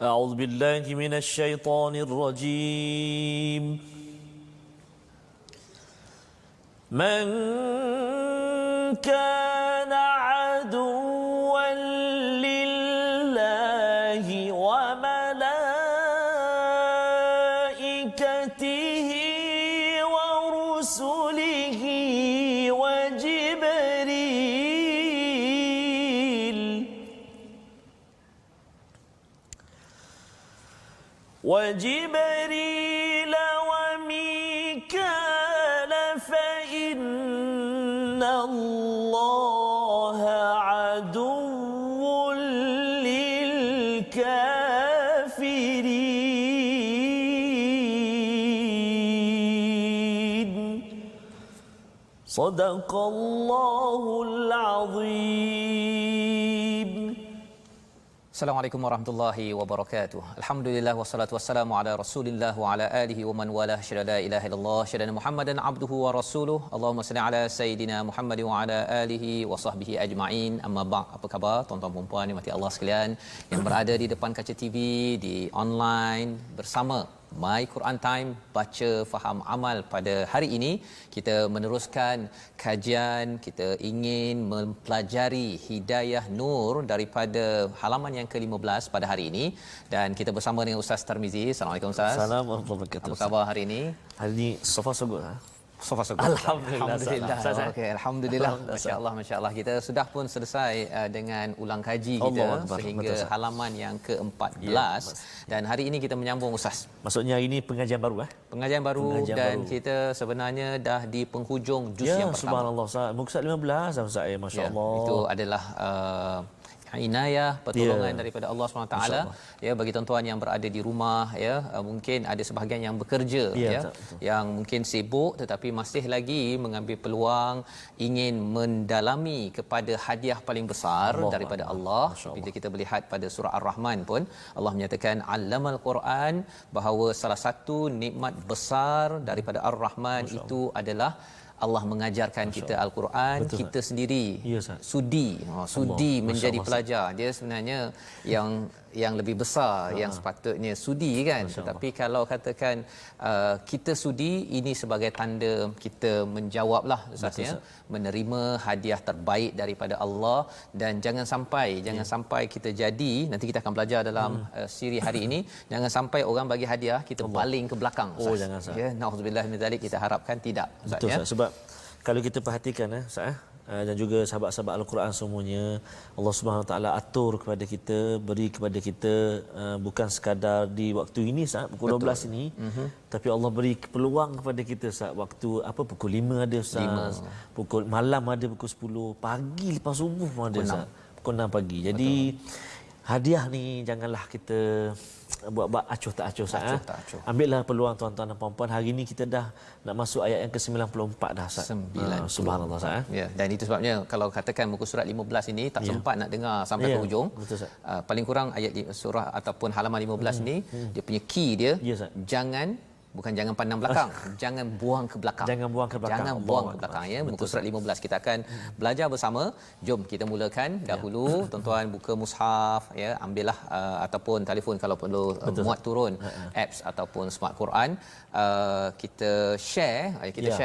أعوذ بالله من الشيطان الرجيم. من كان عدوا لله وملائكته ورسله وجبريل وميكال فإن الله عدو للكافرين. صدق الله العظيم. Assalamualaikum warahmatullahi wabarakatuh. Alhamdulillah wassalatu wassalamu ala Rasulillah wa ala alihi wa man wala syada la ilaha illallah syada Muhammadan abduhu wa rasuluh. Allahumma salli ala sayidina Muhammad wa ala alihi wa sahbihi ajma'in. Amma ba'd. Apa khabar tuan-tuan dan puan dimati Allah sekalian yang berada di depan kaca TV, di online bersama My Quran Time, baca faham amal. Pada hari ini kita meneruskan kajian, kita ingin mempelajari Hidayah Nur daripada halaman yang ke-15 pada hari ini, dan kita bersama dengan Ustaz Tarmizi. Assalamualaikum Ustaz. Assalamualaikum warahmatullahi wabarakatuh. Apa khabar hari ini? Hari ini so far so good. Alhamdulillah. Okay, Alhamdulillah. Masya-Allah kita sudah pun selesai dengan ulang kaji kita sehingga halaman yang ke-14 dan hari ini kita menyambung Ustaz. Maksudnya hari ini pengajian baru Pengajian baru dan kita sebenarnya dah di penghujung juz yang pertama. Subhanallah Ustaz. Muka surat 15 Ustaz. Masya-Allah. Itu adalah inayah, pertolongan daripada Allah SWT ya, bagi tuan-tuan yang berada di rumah ya, mungkin ada sebahagian yang bekerja yang mungkin sibuk tetapi masih lagi mengambil peluang ingin mendalami kepada hadiah paling besar daripada Allah. Bila kita melihat pada surah Ar-Rahman pun Allah menyatakan allamal Quran, bahawa salah satu nikmat besar daripada Ar-Rahman itu adalah Allah mengajarkan kita Al-Quran. Betul, kita sendiri sudi menjadi pelajar. Dia sebenarnya yang lebih besar yang sepatutnya sudi kan. Tetapi kalau katakan kita sudi, ini sebagai tanda kita menjawablah Ustaznya, menerima hadiah terbaik daripada Allah. Dan jangan sampai kita jadi, nanti kita akan belajar dalam siri hari ini, jangan sampai orang bagi hadiah kita baling ke belakang Ustaz. Jangan Ustaz. Ya, nauzubillah min zalik, kita harapkan tidak Ustaz. Betul, Ustaz. Sebab kalau kita perhatikan Ustaz, dan juga sahabat-sahabat Al-Quran semuanya, Allah Subhanahu Wa Taala atur kepada kita, beri kepada kita bukan sekadar di waktu ini saat pukul 12 ini, tapi Allah beri peluang kepada kita saat waktu pukul 5 ada Ustaz, pukul malam ada pukul 10, pagi lepas subuh pun ada Ustaz, pukul 6 pagi. Jadi hadiah ni janganlah kita buat acuh tak acuh Ustaz. Ambillah peluang tuan-tuan dan puan-puan. Hari ini kita dah nak masuk ayat yang ke-94 dah Ustaz. Subhanallah Ustaz. Ya, dan itu sebabnya kalau katakan muka surat 15 ini tak sempat nak dengar sampai ke hujung. Betul, paling kurang ayat surah ataupun halaman 15 ini dia punya key dia, bukan jangan pandang belakang, jangan buang ke belakang. Jangan buang ke belakang Ya. Muka surat 15 kita akan belajar bersama. Jom kita mulakan dahulu. Tuan-tuan buka mushaf ya, ambillah ataupun telefon kalau perlu muat turun apps ataupun smart Quran. Kita share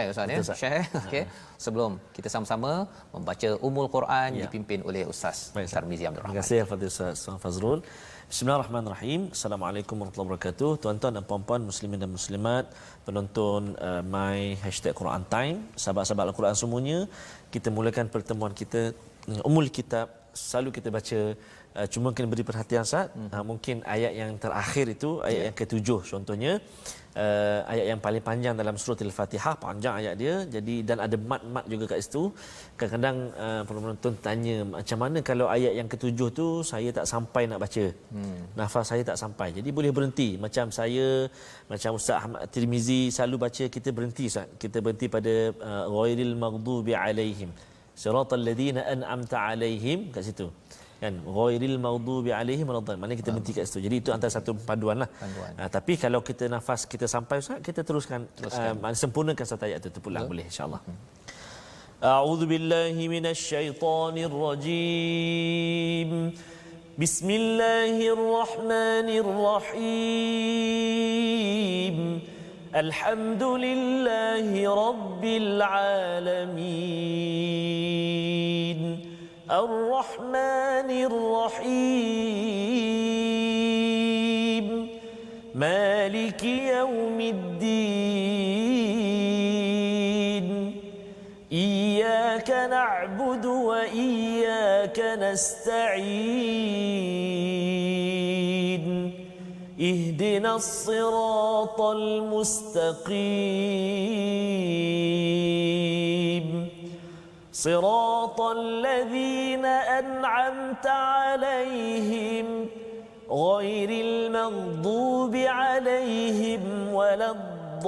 Ustaz ya. Share okey. Sebelum kita sama-sama membaca Ummul Quran dipimpin oleh Ustaz Tarmizi Abdul Rahman. Terima kasih kepada Ustaz Fazrul. Bismillahirrahmanirrahim. Assalamualaikum warahmatullahi wabarakatuh. Tuan-tuan dan puan-puan muslimin dan muslimat, penonton My #Quran Time, sahabat-sahabat Al-Quran semuanya, kita mulakan pertemuan kita Ummul Kitab. Selalu kita baca, cuma kena beri perhatian saat mungkin ayat yang terakhir itu, ayat yang ke-7 contohnya, ayat yang paling panjang dalam surah Al-Fatihah, panjang ayat dia. Jadi dan ada mat-mat juga kat situ. Kadang-kadang penonton tanya, macam mana kalau ayat yang ke-7 tu saya tak sampai nak baca, nafas saya tak sampai, jadi boleh berhenti. Macam Ustaz Ahmad Tirmizi selalu baca, kita berhenti Ustaz, kita berhenti pada ghairil maghdubi alaihim siratal ladzina an'amta alaihim, kat situ kan, ghairil maghdubi alaihim waladdallin. Maknanya kita berhenti kat situ. Jadi itu antara satu panduanlah. Tapi kalau kita nafas kita sampai Ustaz, kita teruskan. Sempurnakan satu ayat itu terpulang boleh insya-Allah. A'udzu billahi minasy syaithanir rajim. Bismillahirrahmanirrahim. Alhamdulillahi Rabbil Alamin. Ar-Rahmanir Rahim. Maliki Yawmiddin. Iyyaka na'budu wa iyyaka nasta'in. اهدنا الصراط المستقيم صراط الذين أنعمت عليهم غير المغضوب عليهم ولا الضالين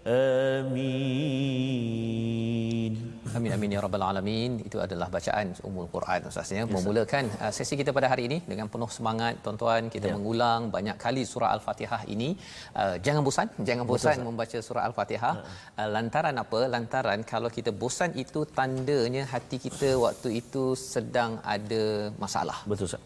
آمين. Amin amin ya rabbal alamin. Itu adalah bacaan Ummul Quran Ustaz ya. Memulakan sesi kita pada hari ini dengan penuh semangat tuan-tuan, kita mengulang banyak kali surah Al-Fatihah ini. Jangan bosan membaca surah Al-Fatihah. Lantaran apa? Lantaran kalau kita bosan itu tandanya hati kita waktu itu sedang ada masalah. Betul Ustaz.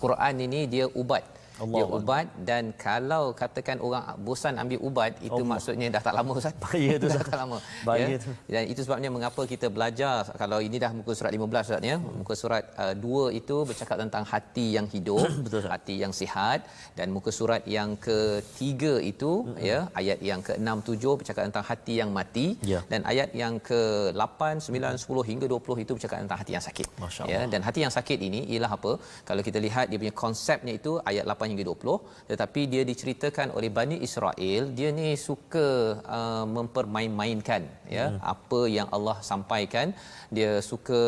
Quran ini dia ubat. Dia ubat, dan kalau katakan orang bosan ambil ubat itu maksudnya dah tak lama Ustaz. Ya tu dah tak lama. Ya? Dan itu sebabnya mengapa kita belajar, kalau ini dah muka surat 15 Ustaz ya. Muka surat 2 itu bercakap tentang hati yang hidup, hati yang sihat, dan muka surat yang ketiga itu ya, ayat yang ke-6 7 bercakap tentang hati yang mati, dan ayat yang ke-8 9 10 hingga 20 itu bercakap tentang hati yang sakit. Ya, dan hati yang sakit ini ialah apa? Kalau kita lihat dia punya konsepnya itu ayat 8 hingga 20, tetapi dia diceritakan oleh Bani Israel, dia ni suka mempermain-mainkan ya apa yang Allah sampaikan, dia suka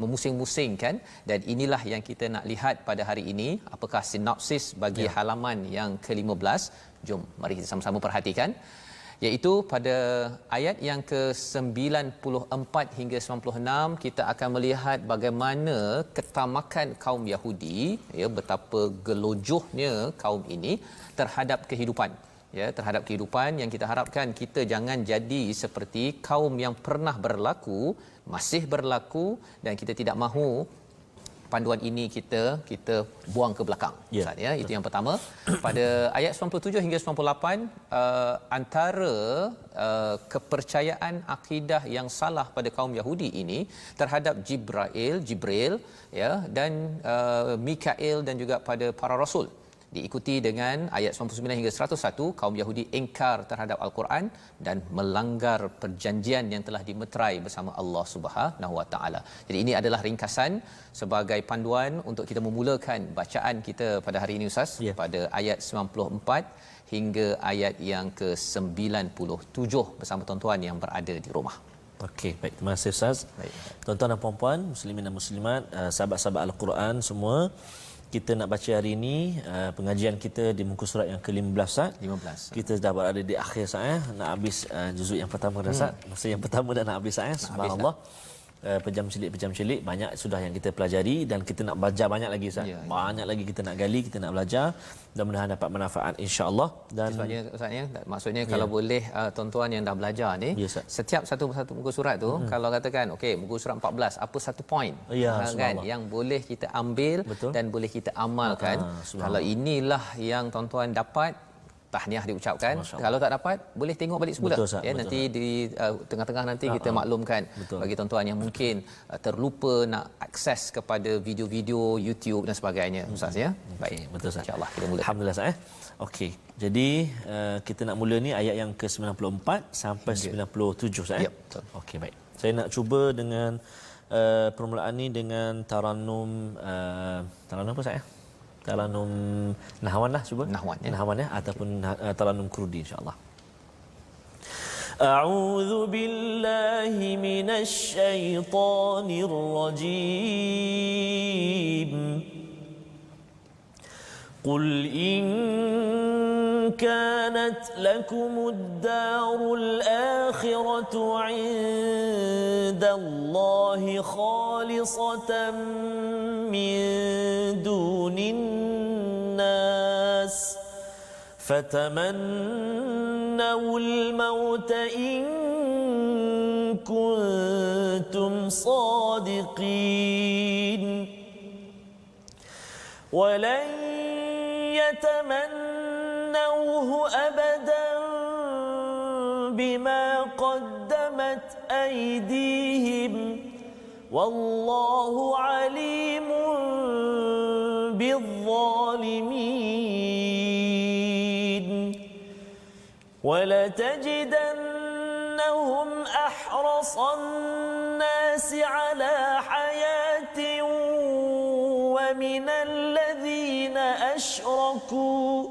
memusing-musingkan, dan inilah yang kita nak lihat pada hari ini. Apakah sinopsis bagi halaman yang ke-15? Jom mari kita sama-sama perhatikan, iaitu pada ayat yang ke-94 hingga 96 kita akan melihat bagaimana ketamakan kaum Yahudi, ya, betapa gelojohnya kaum ini terhadap kehidupan, ya, terhadap kehidupan yang kita harapkan kita jangan jadi seperti kaum yang pernah berlaku, masih berlaku, dan kita tidak mahu panduan ini kita buang ke belakang. Ustaz ya, itu yang pertama. Pada ayat 97 hingga 98 antara kepercayaan akidah yang salah pada kaum Yahudi ini terhadap Jibril ya, dan Mikail, dan juga pada para rasul, diikuti dengan ayat 99 hingga 101 kaum Yahudi ingkar terhadap Al-Quran dan melanggar perjanjian yang telah dimeterai bersama Allah Subhanahu Wa Taala. Jadi ini adalah ringkasan sebagai panduan untuk kita memulakan bacaan kita pada hari ini Ustaz, pada ayat 94 hingga ayat yang ke-97 bersama tuan-tuan yang berada di rumah. Okey, baik, terima kasih Ustaz. Baik. Tuan-tuan dan puan-puan, muslimin dan muslimat, sahabat-sahabat Al-Quran semua, kita nak baca hari ini pengajian kita di muka surat yang ke-15 Ustaz. 15. Kita dah berada di akhir Ustaz, nak habis juzuk yang pertama dah Ustaz. Masa yang pertama dah nak habis Ustaz. Subhanallah. Pejam celik banyak sudah yang kita pelajari, dan kita nak belajar banyak lagi Ustaz. Banyak lagi kita nak gali, kita nak belajar, mudah-mudahan dapat manfaat insya-Allah. Dan sebabnya Ustaz ya, maksudnya kalau boleh tuan-tuan yang dah belajar ni, setiap satu muka surat tu kalau katakan okey muka surat 14 apa satu poin kan yang boleh kita ambil dan boleh kita amalkan. Kalau inilah yang tuan-tuan dapat, tahniah diucapkan. Kalau tak dapat boleh tengok balik semula. Betul, ya, nanti di tengah-tengah nanti kita maklumkan bagi tuan-tuan yang mungkin terlupa nak akses kepada video-video YouTube dan sebagainya Ustaz ya. Baik, betul Ustaz. Insya-Allah kita mula. Alhamdulillah Ustaz. Okey. Jadi kita nak mula ni ayat yang ke-94 sampai 97 Ustaz. Ya, betul. Okey, baik. Saya nak cuba dengan permulaan ni dengan taranum apa Ustaz ya? Taranum nahwan lah, cuba nahwan ya, ataupun taranum kurdi insya-Allah. A'udzu billahi minasy syaithanir rajim. Qul in kanat lakumud darul akhiratu 'indallahi khalisatan min dunin nas fatamannaw الموت إن كنتم صادقين ولن يتمنوه أبدا بما قدمت أيديهم والله عليم بالظالمين ولتجدنهم أحرص الناس على حياة ومن الذين أشركوا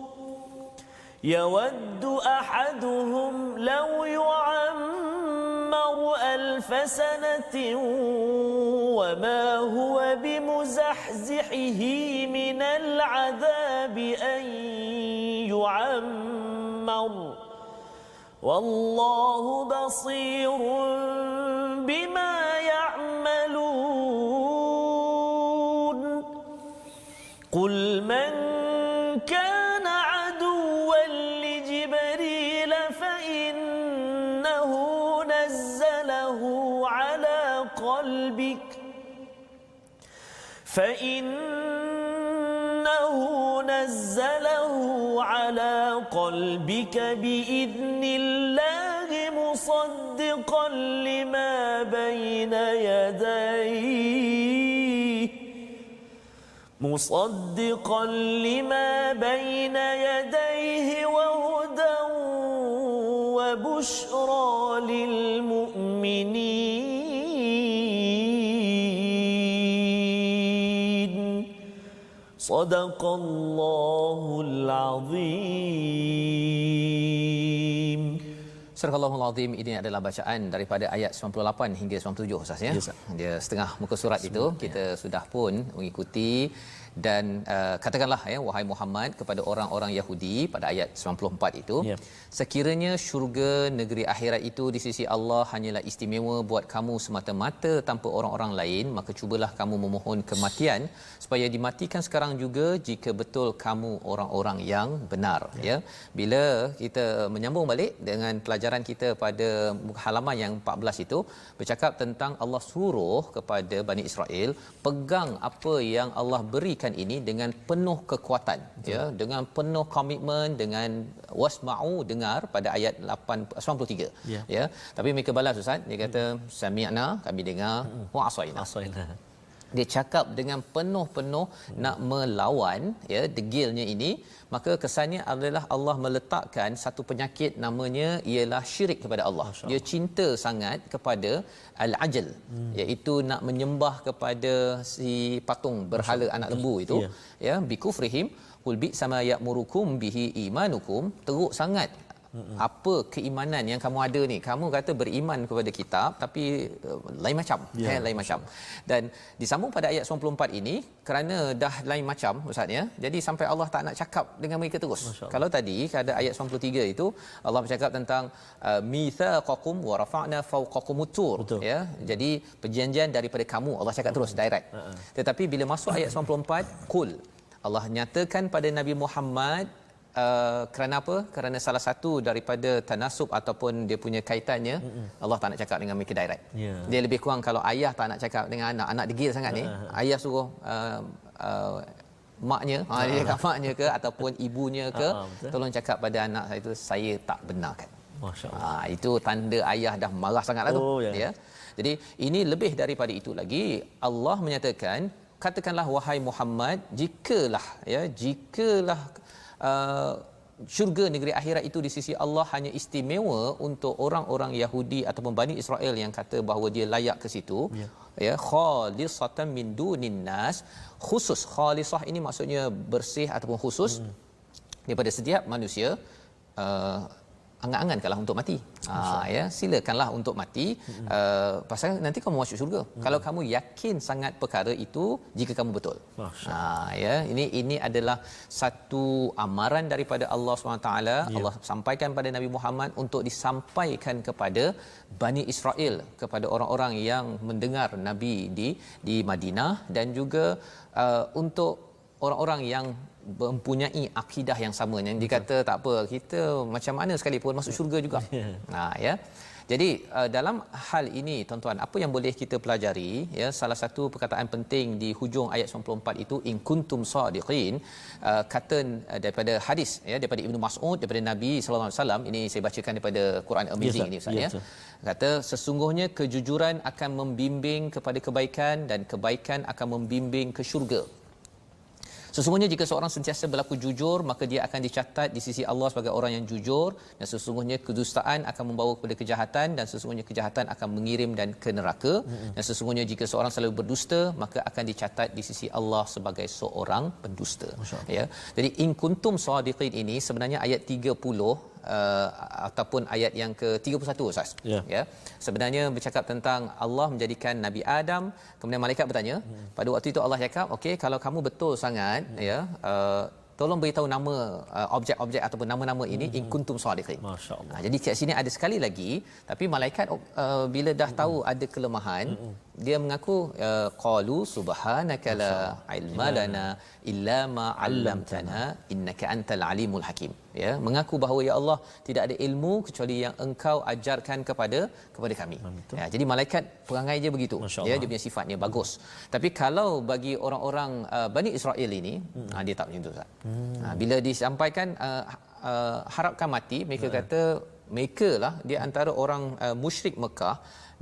يود أحدهم لو يعمر 1000 سنة وما هو بمزحزحه من العذاب أن يعمر والله بصير بما يعملون قل من كان عدوا لجبريل فإنه نزله على قلبك بإذن الله مصدقا لما بين يديه وهدى وبشرى للمؤمنين صدق الله العظيم. Surah Al-Allahul Azim ini adalah bacaan daripada ayat 98 hingga 97 Ustaz ya. Yes, dia setengah muka surat itu kita sudah pun mengikuti dan katakanlah ya wahai Muhammad kepada orang-orang Yahudi pada ayat 94 itu sekiranya syurga negeri akhirat itu di sisi Allah hanyalah istimewa buat kamu semata-mata tanpa orang-orang lain maka cubalah kamu memohon kematian supaya dimatikan sekarang juga jika betul kamu orang-orang yang benar ya. Bila kita menyambung balik dengan pelajaran kita pada halaman yang 14 itu bercakap tentang Allah suruh kepada Bani Israel pegang apa yang Allah berikan ini dengan penuh kekuatan ya, dengan penuh komitmen, dengan wasma'u dengar pada ayat 93 ya. Tapi mereka balas Ustaz, dia kata sami'na, kami dengar, wa asaina. Dia cakap dengan penuh-penuh nak melawan ya degilnya ini, maka kesannya adalah Allah meletakkan satu penyakit namanya ialah syirik kepada Allah. Dia cinta sangat kepada al-ajal, iaitu nak menyembah kepada si patung berhala anak lembu itu ya, bi kufrihim qul bi sama ya'murukum bihi imanukum. Teruk sangat apa keimanan yang kamu ada ni. Kamu kata beriman kepada kitab tapi lain macam lain macam. Dan disambung pada ayat 94 ini kerana dah lain macam Ustaz ya. Jadi sampai Allah tak nak cakap dengan mereka terus. Kalau tadi pada ayat 93 itu Allah bercakap tentang mitsaqakum wa rafa'na fawqakumut tur ya. Jadi perjanjian daripada kamu, Allah cakap terus direct. Tetapi bila masuk ayat 94 qul, Allah nyatakan pada Nabi Muhammad kerana apa? Kerana salah satu daripada tanasub ataupun dia punya kaitannya Allah tak nak cakap dengan mereka direct. Dia lebih kurang kalau ayah tak nak cakap dengan anak degil sangat ni, ayah suruh maknya, dia cakap maknya ke ataupun ibunya ke, tolong cakap pada anak saya itu saya tak benarkan. Masya-Allah. Itu tanda ayah dah marah sangatlah tu. Ya. Jadi ini lebih daripada itu lagi, Allah menyatakan katakanlah wahai Muhammad, jikalah syurga negeri akhirat itu di sisi Allah hanya istimewa untuk orang-orang Yahudi ataupun Bani Israel yang kata bahawa dia layak ke situ ya, khalisatan min dunin nas, khusus. Khalisah ini maksudnya bersih ataupun khusus daripada setiap manusia. Angan-angankanlah untuk mati. Ya, silakanlah untuk mati pasal nanti kamu masuk syurga. Kalau kamu yakin sangat perkara itu jika kamu betul. Ya, ini adalah satu amaran daripada Allah SWT. Allah sampaikan pada Nabi Muhammad untuk disampaikan kepada Bani Israel, kepada orang-orang yang mendengar Nabi di Madinah, dan juga untuk orang-orang yang mempunyai akidah yang sama, yang dikata tak apa, kita macam mana sekalipun masuk syurga juga. Ya. Jadi dalam hal ini tuan-tuan, apa yang boleh kita pelajari, ya, salah satu perkataan penting di hujung ayat 94 itu, in kuntum sadiqin, kata daripada hadis, ya, daripada Ibnu Mas'ud, daripada Nabi sallallahu alaihi wasallam. Ini saya bacakan daripada Quran Amazing ini Ustaz, ya. Kata, sesungguhnya kejujuran akan membimbing kepada kebaikan dan kebaikan akan membimbing ke syurga. Sesungguhnya jika seorang sentiasa berlaku jujur, maka dia akan dicatat di sisi Allah sebagai orang yang jujur, dan sesungguhnya kedustaan akan membawa kepada kejahatan, dan sesungguhnya kejahatan akan mengirim dan ke neraka. Dan sesungguhnya jika seorang selalu berdusta, maka akan dicatat di sisi Allah sebagai seorang pendusta. Ya. Jadi in kuntum shadiqin ini sebenarnya ayat 30 ataupun ayat yang ke-31 Ustaz. Ya. Sebenarnya bercakap tentang Allah menjadikan Nabi Adam, kemudian malaikat bertanya. Pada waktu itu Allah cakap, okey, kalau kamu betul sangat, ya, tolong beritahu nama objek-objek ataupun nama-nama ini in kuntum shadiqin. Masya-Allah. Jadi kat sini ada sekali lagi, tapi malaikat bila dah tahu ada kelemahan, dia mengaku qalu subhanaka la ilma lana illa ma 'allamtana innaka antal alimul hakim. Ya, mengaku bahawa ya Allah, tidak ada ilmu kecuali yang engkau ajarkan kepada kami. Ya, jadi malaikat perangai dia begitu. Ya, dia punya sifatnya bagus. Tapi kalau bagi orang-orang Bani Israel ini, dia tak macam tu Ustaz. Bila disampaikan harapkan mati, mereka kata mereka lah dia antara orang musyrik Mekah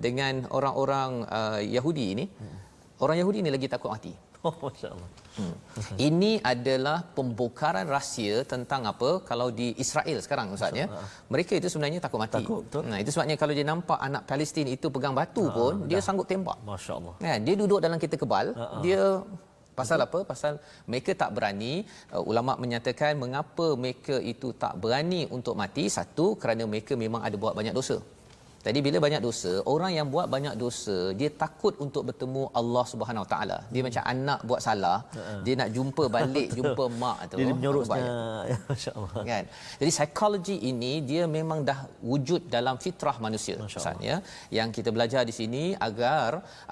dengan orang-orang Yahudi ini. Orang Yahudi ini lagi takut mati. Oh, masya-Allah. Ini adalah pembongkaran rahsia tentang apa kalau di Israel sekarang Ustaz, ya. Mereka itu sebenarnya takut mati. Nah, itu sebabnya kalau dia nampak anak Palestin itu pegang batu pun dia sanggup tembak. Masya-Allah. Kan, dia duduk dalam kereta kebal, dia pasal apa? Pasal mereka tak berani. Ulama menyatakan mengapa mereka itu tak berani untuk mati. Satu, kerana mereka memang ada buat banyak dosa. Jadi bila banyak dosa, orang yang buat banyak dosa, dia takut untuk bertemu Allah Subhanahu Wa Taala. Dia macam anak buat salah, dia nak jumpa balik, jumpa mak tu. Dia menyorosnya, ya, masya-Allah. Kan? Jadi psikologi ini dia memang dah wujud dalam fitrah manusia. Ustaz, ya. Yang kita belajar di sini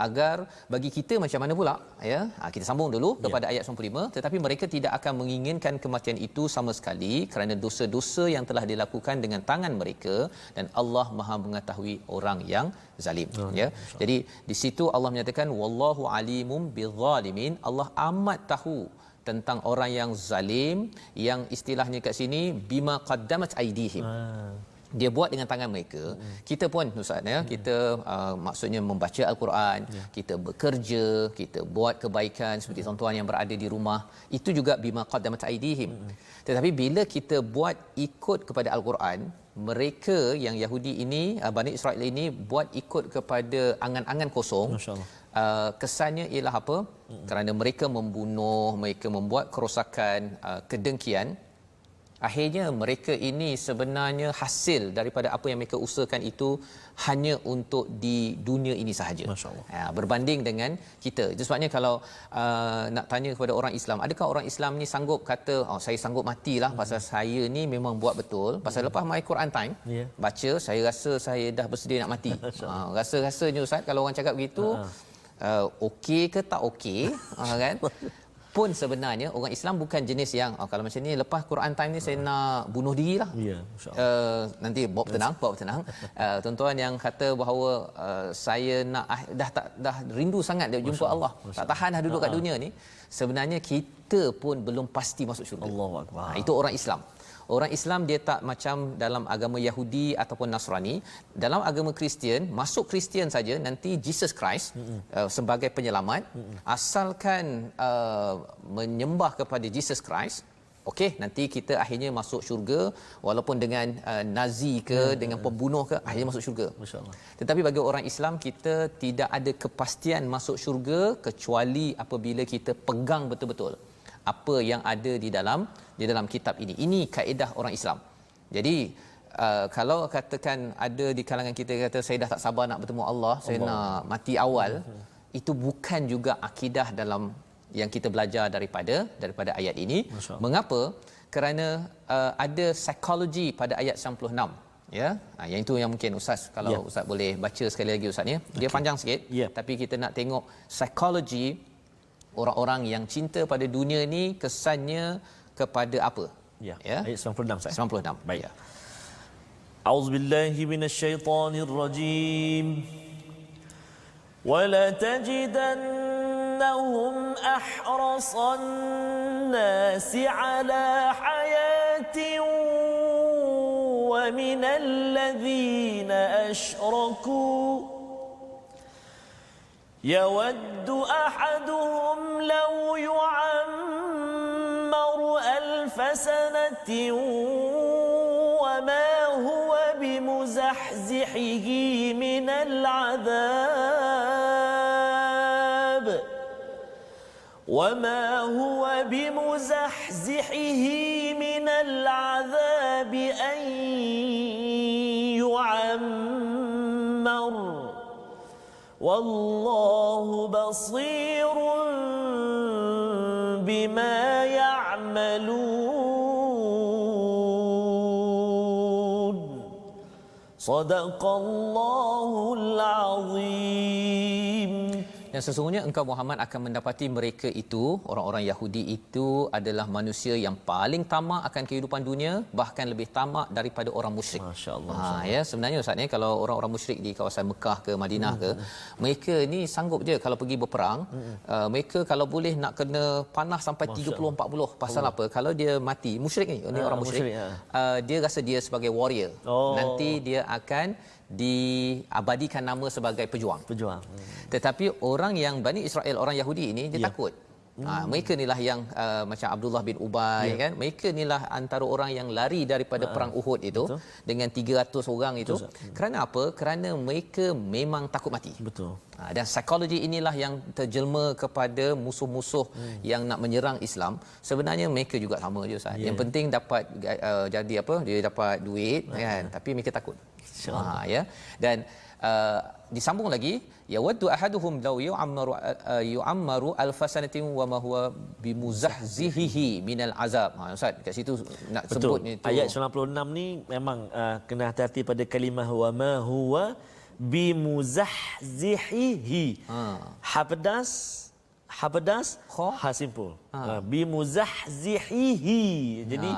agar bagi kita macam mana pula, ya. Kita sambung dulu kepada ayat 95, tetapi mereka tidak akan menginginkan kematian itu sama sekali kerana dosa-dosa yang telah dilakukan dengan tangan mereka, dan Allah Maha mengetahui orang yang zalim. Ya. Jadi di situ Allah menyatakan wallahu alimum bizzalimin. Allah amat tahu tentang orang yang zalim, yang istilahnya kat sini bima qaddamat aidihim. Dia buat dengan tangan mereka. Kita pun Ustaz, ya, kita maksudnya membaca Al-Quran, kita bekerja, kita buat kebaikan seperti tuan-tuan yang berada di rumah, itu juga bima qaddamat aidihim. Tetapi bila kita buat ikut kepada Al-Quran, mereka yang Yahudi ini, Bani Israel ini buat ikut kepada angan-angan kosong. Kesannya ialah apa? Kerana mereka membunuh, mereka membuat kerosakan, kedengkian. Akhirnya mereka ini sebenarnya hasil daripada apa yang mereka usahakan itu hanya untuk di dunia ini sahaja. Berbanding dengan kita. Itu sebabnya kalau nak tanya kepada orang Islam, adakah orang Islam ni sanggup kata, saya sanggup matilah pasal saya ni memang buat betul. Pasal lepas My Quran Time baca, saya rasa saya dah bersedia nak mati. Rasa-rasanya Ustaz, kalau orang cakap begitu, okey ke tak okey, kan? Pun sebenarnya orang Islam bukan jenis yang kalau macam ni lepas Quran Time ni saya nak bunuh diri lah. Nanti bawa tenang. Tuan-tuan yang kata bahawa saya nak dah rindu sangat dia jumpa Allah, tak tahan dah duduk kat dunia ni, sebenarnya kita pun belum pasti masuk syurga. Allahuakbar. Itu orang Islam. Orang Islam dia tak macam dalam agama Yahudi ataupun Nasrani. Dalam agama Kristian, masuk Kristian saja nanti Jesus Christ sebagai penyelamat. Asalkan menyembah kepada Jesus Christ, okey, nanti kita akhirnya masuk syurga, walaupun dengan Nazi ke, dengan pembunuh ke, akhirnya masuk syurga. Tetapi bagi orang Islam, kita tidak ada kepastian masuk syurga kecuali apabila kita pegang betul-betul apa yang ada di dalam kitab ini. Ini kaedah orang Islam. Jadi kalau katakan ada di kalangan kita kata saya dah tak sabar nak bertemu Allah, saya nak mati awal, itu bukan juga akidah dalam yang kita belajar daripada ayat ini. Mengapa? Kerana ada psikologi pada ayat 96. Ya, yang itu yang mungkin Ustaz, kalau Ustaz boleh baca sekali lagi Ustaz, ya. Dia panjang sikit, tapi kita nak tengok psikologi orang-orang yang cinta pada dunia ni. Kesannya kepada apa? Ya. Ayat 96 Ustaz. 96. Baik. A'udzubillahi minasyaitonirrajim. Wala tajidannahum ahrasan nasi ala hayatin wa minal ladzina asyraku يود أحدهم لو يعمر 1000 سنة وما هو بمزحزحه من العذاب أن يعمر والله بصير بما يعملون صدق الله العظيم. Dan sesungguhnya engkau Muhammad akan mendapati mereka itu, orang-orang Yahudi itu adalah manusia yang paling tamak akan kehidupan dunia, bahkan lebih tamak daripada orang musyrik. Masya-Allah. Ya, sebenarnya Ustaz ni kalau orang-orang musyrik di kawasan Mekah ke Madinah ke, mereka ni sanggup je kalau pergi berperang, mereka kalau boleh nak kena panah sampai 30 40. Pasal apa? Kalau dia mati, musyrik ni, orang musyrik, dia rasa dia sebagai warrior. Nanti dia akan diabadikan nama sebagai pejuang. Tetapi orang yang Bani Israel, orang Yahudi ini, dia takut. Mereka inilah yang macam Abdullah bin Ubay kan, mereka inilah antara orang yang lari daripada perang Uhud itu. Betul. Dengan 300 orang itu. Kerana apa? Kerana mereka memang takut mati. Betul. Dan psikologi inilah yang terjelma kepada musuh-musuh yang nak menyerang Islam. Sebenarnya mereka juga sama je Ustaz. Yang penting dapat jadi apa? Dia dapat duit kan, tapi mereka takut. Ya. Dan disambung lagi, yawaddu ahaduhum law yu'ammaru alfasanatin wa ma huwa bimuzahzihihi minal azab. Ustaz kat situ nak sebut ni tu. Ayat 96 ni memang kena hati-hati pada kalimah wa ma huwa bimuzahzihihi. Hapedas ha simpul. Bimuzahzihihi. Jadi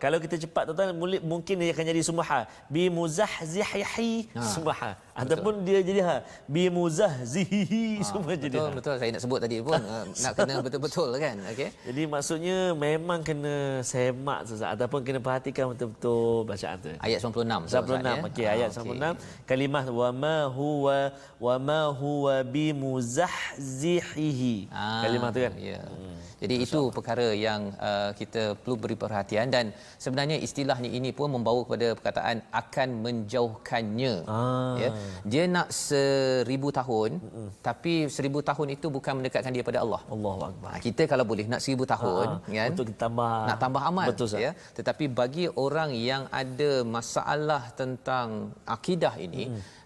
kalau kita cepat tuan-tuan, mungkin dia akan jadi semua ha. Bimuzahzihihi semua ha. Ataupun dia jadi ha. Bimuzahzihihi semua jadi ha. Betul, saya nak sebut tadi pun nak kena betul-betul kan. Okey. Jadi maksudnya memang kena semak ataupun kena perhatikan betul-betul bacaan tu. Ayat 96. 96. Okey, ayat 96. Kalimah wa ma huwa bimuzahzihihi. Kalimah tu kan. Ya. Jadi itu perkara yang kita perlu beri perhatian, dan sebenarnya istilah ini pun membawa kepada perkataan akan menjauhkannya. Ya. Dia nak 1000 tahun, tapi 1000 tahun itu bukan mendekatkan dia pada Allah. Allahuakbar. Kita kalau boleh nak 1000 tahun kan, untuk kita nak tambah amal. Betul, ya. Tetapi bagi orang yang ada masalah tentang akidah ini,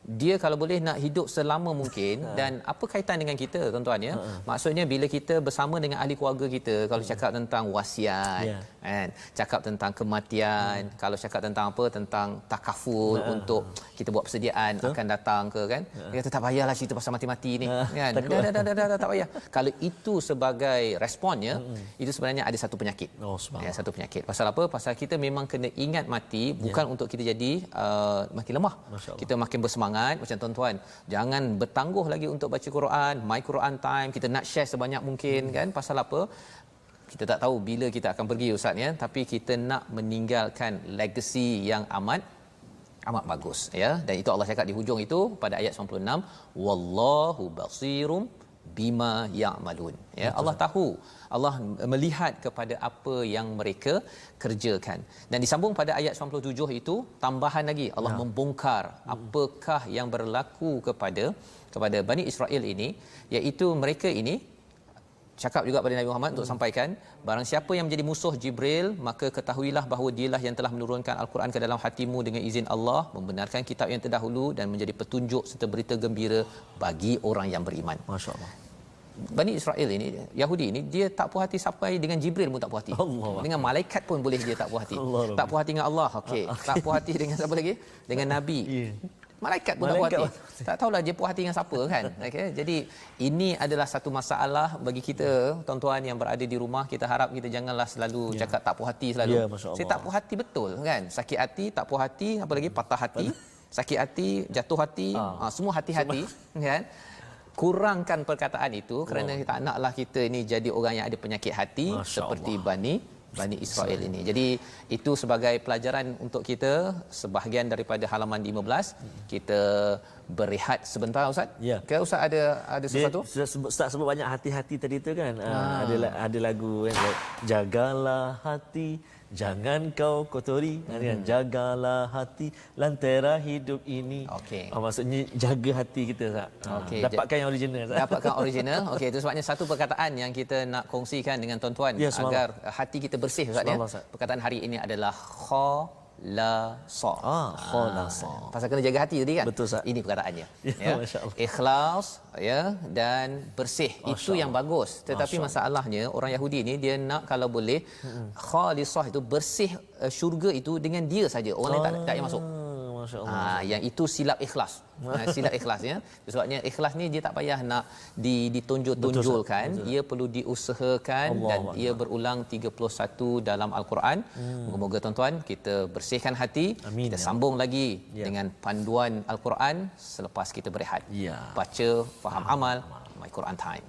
dia kalau boleh nak hidup selama mungkin. Dan apa kaitan dengan kita tuan-tuan ya? Maksudnya bila kita bersama dengan ahli keluarga kita, kalau cakap tentang wasiat kan, cakap tentang kematian, kalau cakap tentang apa, tentang takaful untuk kita buat persediaan akan datang ke kan, dia kata tak payahlah cerita pasal mati-mati ni kan, dah tak payah. Kalau itu sebagai responnya, itu sebenarnya ada satu penyakit. Satu penyakit. Pasal apa? Pasal kita memang kena ingat mati bukan untuk kita jadi makin lemah, kita makin bersemangat. Macam tuan-tuan, jangan bertangguh lagi untuk baca Quran, my Quran time, kita nak share sebanyak mungkin kan. Pasal apa? Kita tak tahu bila kita akan pergi Ustaz ya, tapi kita nak meninggalkan legacy yang amat bagus ya. Dan itu Allah cakap di hujung itu pada ayat 96, wallahu basirum bima ya'malun ya. Allah tahu, Allah melihat kepada apa yang mereka kerjakan. Dan disambung pada ayat 97 itu, tambahan lagi Allah membongkar apakah yang berlaku kepada Bani Israel ini, iaitu mereka ini cakap juga pada Nabi Muhammad untuk sampaikan, barang siapa yang menjadi musuh Jibril, maka ketahuilah bahawa dialah yang telah menurunkan Al-Quran ke dalam hatimu dengan izin Allah, membenarkan kitab yang terdahulu dan menjadi petunjuk serta berita gembira bagi orang yang beriman. Masya-Allah. Bani Israel ini, Yahudi ini, dia tak puas hati sampai dengan Jibril pun tak puas hati. Dengan malaikat pun boleh dia tak puas hati. Tak puas hati dengan Allah, okey. Tak puas hati dengan siapa lagi? Dengan Nabi. malaikat pun tak puas hati. Tak tahulah dia puas hati dengan siapa kan. Okey, jadi ini adalah satu masalah bagi kita tuan-tuan yang berada di rumah. Kita harap kita janganlah selalu cakap tak puas hati selalu. Saya tak puas hati betul kan. Sakit hati, tak puas hati, apa lagi patah hati, sakit hati, jatuh hati, semua hati-hati kan. Kurangkan perkataan itu kerana kita tak naklah kita ini jadi orang yang ada penyakit hati seperti Bani Israel ini. Jadi itu sebagai pelajaran untuk kita. Sebahagian daripada halaman 15 kita berehat sebentar Ustaz. Ya. Ke Ustaz ada sesuatu? Ustaz sebut banyak hati-hati tadi tu kan. Ada lagu kan, jagalah hati, jangan kau kotori, kan, jagalah hati lantera hidup ini. Okey. Maksudnya jaga hati kita Ustaz. Okey. Dapatkan yang original Ustaz. Dapatkan original. Okey, itu sebabnya satu perkataan yang kita nak kongsikan dengan tuan-tuan agar hati kita bersih Ustaz ya. Perkataan hari ini adalah khalasa. Khalasa. Pasal kena jaga hati tadi kan? Betul Ustaz. Ini perkataannya. Ya, masya-Allah. Ikhlas ya dan bersih. Itu yang bagus. Tetapi masalahnya orang Yahudi ni dia nak kalau boleh khalisah itu bersih syurga itu dengan dia saja. Orang lain tak payah masuk. Masya-Allah. Yang itu silap ikhlas. Silap ikhlas ya. Sebabnya ikhlas ni dia tak payah nak ditonjol-tonjolkan, ia perlu diusahakan dan ia berulang 31 dalam al-Quran. Moga-moga tuan-tuan kita bersihkan hati. Amin. Kita sambung lagi dengan panduan al-Quran selepas kita berehat. Baca, faham, amal, My Quran Time.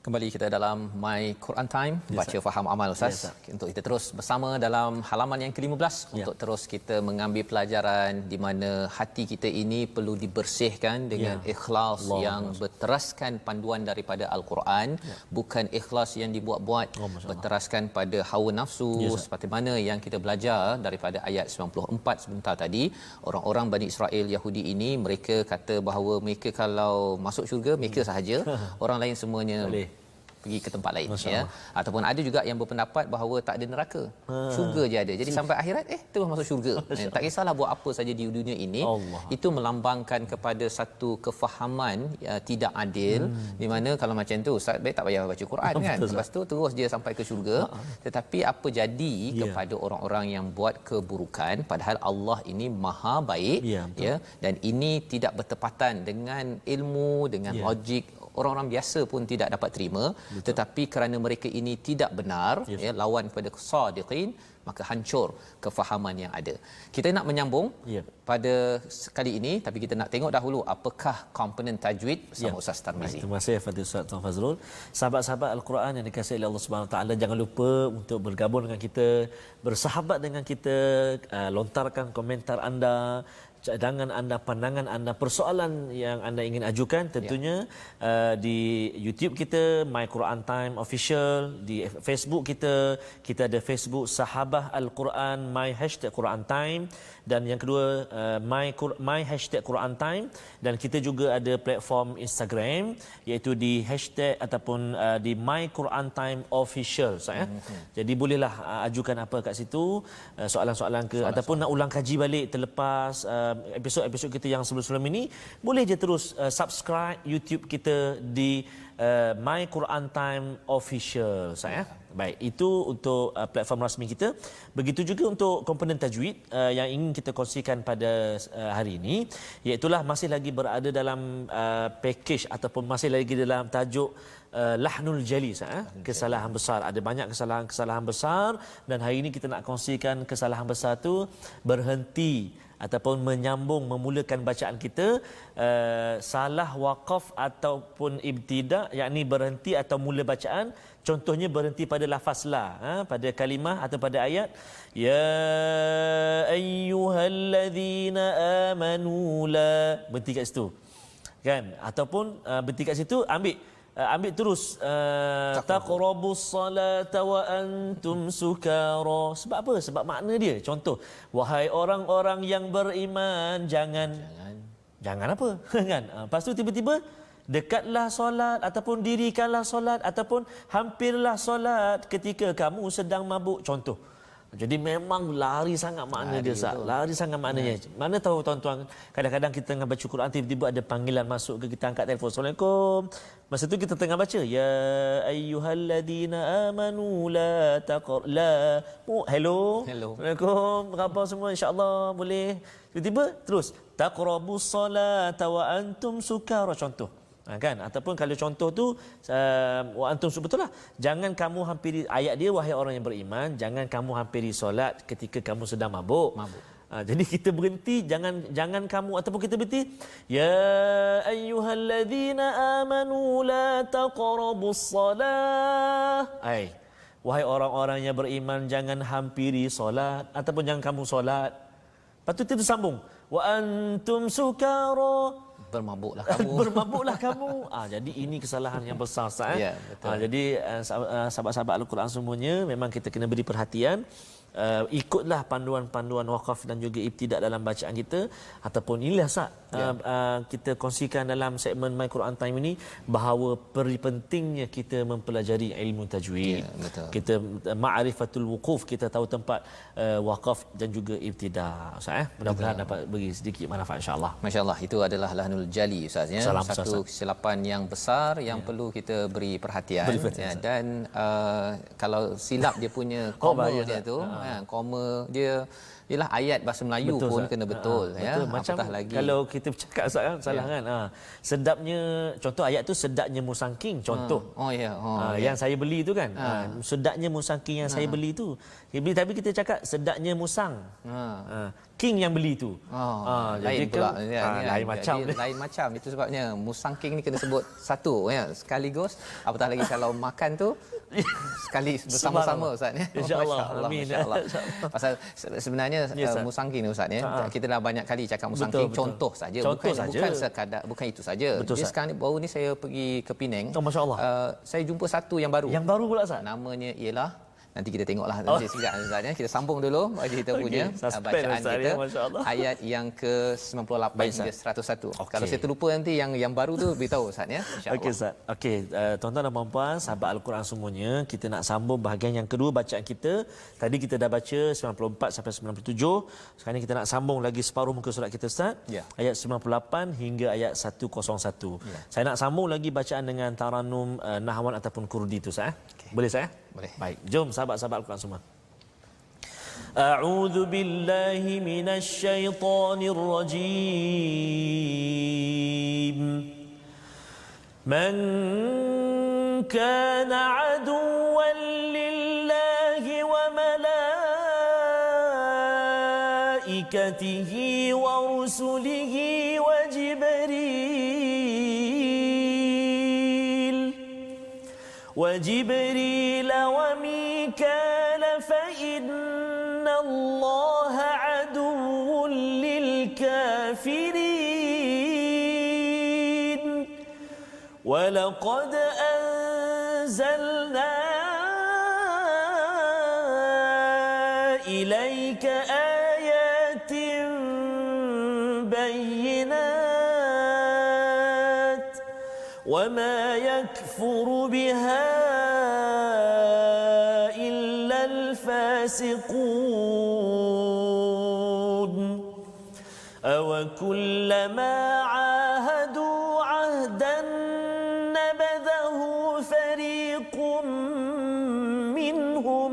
Kembali kita dalam My Quran Time, baca faham amal Ustaz. Untuk kita terus bersama dalam halaman yang ke-15 untuk terus kita mengambil pelajaran di mana hati kita ini perlu dibersihkan dengan ikhlas yang berteraskan panduan daripada Al-Quran, bukan ikhlas yang dibuat-buat berteraskan pada hawa nafsu seperti mana yang kita belajar daripada ayat 94 sebentar tadi. Orang-orang Bani Israel Yahudi ini mereka kata bahawa mereka kalau masuk syurga mereka sahaja, orang lain semuanya pergi ke tempat lain ya. Ataupun ada juga yang berpendapat bahawa tak ada neraka, syurga je ada. Jadi sampai akhirat terus masuk syurga. Tak kisahlah buat apa saja di dunia ini. Itu melambangkan kepada satu kefahaman tidak adil, di mana kalau macam tu Ustaz baik tak payah baca Quran kan. Lepas tu terus dia sampai ke syurga. Tetapi apa jadi kepada orang-orang yang buat keburukan, padahal Allah ini Maha baik ya, dan ini tidak bertepatan dengan ilmu, dengan logik. Orang-orang biasa pun tidak dapat terima. Tetapi kerana mereka ini tidak benar ya, lawan kepada sadiqin, maka hancur kefahaman yang ada. Kita nak menyambung pada kali ini, tapi kita nak tengok dahulu apakah komponen tajwid bersama Ustaz Tarmizi. Terima kasih Fadil Ustaz Tuan Fazrul. Sahabat-sahabat Al-Quran yang dikasihi oleh Allah Subhanahu Wa Taala, jangan lupa untuk bergabung dengan kita, bersahabat dengan kita, lontarkan komentar anda, cadangan anda, pandangan anda, persoalan yang anda ingin ajukan tentunya di YouTube kita My Quran Time Official, di Facebook kita ada Facebook Sahabah Al-Quran My #Quran Time, dan yang kedua My #Quran Time, dan kita juga ada platform Instagram iaitu di hashtag ataupun di My Quran Time Official Jadi bolehlah ajukan apa kat situ, soalan-soalan ke ataupun nak ulang kaji balik terlepas episod-episod kita yang sebelum-sebelum ini, boleh je terus subscribe YouTube kita di My Quran Time Official Baik, itu untuk platform rasmi kita. Begitu juga untuk komponen tajwid yang ingin kita kongsikan pada hari ini, iaitulah masih lagi berada dalam package ataupun masih lagi dalam tajuk lahnul jali, kesalahan besar. Ada banyak kesalahan besar, dan hari ini kita nak kongsikan kesalahan besar tu berhenti ataupun menyambung memulakan bacaan kita salah waqaf ataupun ibtida, yakni berhenti atau mula bacaan. Contohnya berhenti pada lafaz la, pada kalimah atau pada ayat ya ayyuhallazina amanu la, berhenti kat situ kan, ataupun berhenti kat situ ambil terus taqrabus salata wa antum sukara. Sebab apa? Sebab makna dia. Contoh, wahai orang-orang yang beriman, jangan apa kan. Lepas tu tiba-tiba dekatlah solat ataupun dirikanlah solat ataupun hampirlah solat ketika kamu sedang mabuk. Contoh. Jadi memang lari sangat makna dia, Ustaz. Lari sangat maknanya. Mana tahu tuan-tuan, kadang-kadang kita tengah baca Quran, tiba-tiba ada panggilan masuk ke, kita angkat telefon. Assalamualaikum. Masa tu kita tengah baca, ya ayyuhalladzina amanu la hello. Assalamualaikum. Apa semua, insya-Allah boleh. Tiba-tiba terus taqrabus salata wa antum sukara, contoh. Kan, ataupun kalau contoh tu wa antum, betul lah, jangan kamu hampiri, ayat dia, wahai orang yang beriman, jangan kamu hampiri solat ketika kamu sedang mabuk. Jadi kita berhenti, jangan kamu, ataupun kita berhenti, ya ayyuhalladzina amanu la taqrabus salah, wahai orang-orang yang beriman, jangan hampiri solat, ataupun jangan kamu solat. Lepas tu kita sambung, wa antum sukara, bermabuklah kamu. Bermabuklah kamu. Jadi ini kesalahan yang besar, Ustaz. Ya, betul. Jadi sahabat-sahabat Al-Quran semuanya, memang kita kena beri perhatian. Ikutlah panduan-panduan wakaf dan juga ibtidak dalam bacaan kita, ataupun inilah Ustaz, kita kongsikan dalam segmen My Quran Time ini, bahawa pentingnya kita mempelajari ilmu tajwid. Kita ma'rifatul wuquf, kita tahu tempat wakaf dan juga ibtidak, Ustaz. Mudah-mudahan dapat beri sedikit manfaat, insya-Allah. Masya-Allah, itu adalah lahnul jali, Ustaz, ya. Satu kesilapan yang besar yang perlu kita beri perhatian, dan kalau silap dia punya koma dia tu, koma dia ialah ayat bahasa Melayu, betul, pun Ustaz. Kena betul, ya. Betul. Macam lagi kalau kita bercakap, Ustaz, kan salah, kan. Sedapnya, contoh ayat tu, sedapnya musangking, contoh. Yang saya beli tu kan. Sedapnya musangking yang saya beli tu. Tapi kita cakap sedapnya musang. King yang beli tu. Lain pula. Lain macam. Lain macam. Itu sebabnya musangking ni kena sebut satu, ya, sekaligus. Apatah lagi kalau makan tu sekali bersama-sama, Ustaz, ya. Insya-Allah. Amin. Insya-Allah. Pasal sebenarnya musangking ni, Ustaz, ya. Kita dah banyak kali cakap musangking, contoh saja, bukan sekadar, bukan itu saja. Jadi sekarang ni, baru ni saya pergi ke Penang. Masya-Allah. Saya jumpa satu yang baru. Yang baru pula, Ustaz. Namanya ialah, nanti kita tengoklah nanti sekejap, Ustaz, ya. Kita sambung dulu kita punya bacaan kita, ayat yang ke-98 hingga 101. Kalau saya terlupa nanti yang baru tu beritahu, Ustaz, ya, insya-Allah. Okey, Ustaz. Tuan-tuan dan puan-puan, sahabat Al-Quran semuanya, kita nak sambung bahagian yang kedua bacaan kita. Tadi kita dah baca 94 sampai 97. Sekarang ni kita nak sambung lagi separuh muka surat kita, Ustaz. Ayat 98 hingga ayat 101. Saya nak sambung lagi bacaan dengan taranum nahwan ataupun kurdi tu, Ustaz. Boleh, saya? Boleh. Baik, jom sahabat-sahabat Al-Quran semua. A'udzu billahi minasy syaithanir rajim. Man kana 'aduwwan lillahi wa malaikatihi wa rusulihi wa وجبريل وميكال فإن الله عدو للكافرين ولقد أنزلنا إليك آيات بينات وما يكفر بها إلا الفاسقون أوكلما عاهدوا عهدا نبذه فريق منهم